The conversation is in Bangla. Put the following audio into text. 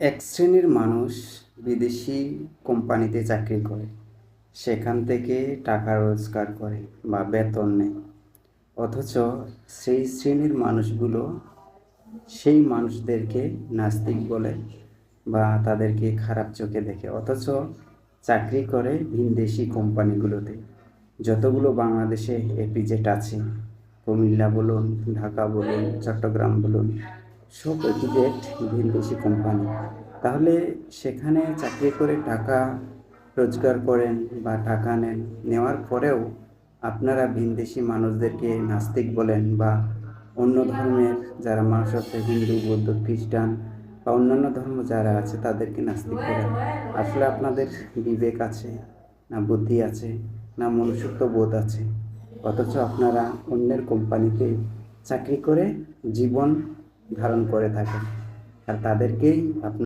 এক শ্রেণীর মানুষ বিদেশি কোম্পানিতে চাকরি করে, সেখান থেকে টাকা রোজগার করে বা বেতন নেয়। অথচ সেই শ্রেণীর মানুষগুলো সেই মানুষদেরকে নাস্তিক বলে বা তাদেরকে খারাপ চোখে দেখে। অথচ চাকরি করে ভিনদেশি কোম্পানিগুলোতে। যতগুলো বাংলাদেশে এপিজেড আছে, কুমিল্লা বলুন, ঢাকা বলুন, চট্টগ্রাম বলুন, সব এপিজেড ভিনদেশি কোম্পানি। তাহলে সেখানে চাকরি করে টাকা রোজগার করেন বা টাকা নেন, নেওয়ার পরেও আপনারা ভিনদেশি মানুষদেরকে নাস্তিক বলেন বা অন্য ধর্মের যারা মানুষ আছে, হিন্দু, বৌদ্ধ, খ্রিস্টান বা অন্যান্য ধর্ম যারা আছে তাদেরকে নাস্তিক বলেন। আসলে আপনাদের বিবেক আছে না, বুদ্ধি আছে না, মনুষ্যত্ব বোধ আছে? অথচ আপনারা অন্যের কোম্পানিতে চাকরি করে জীবন ধারণ করে থাকেন, আর তাদেরকেই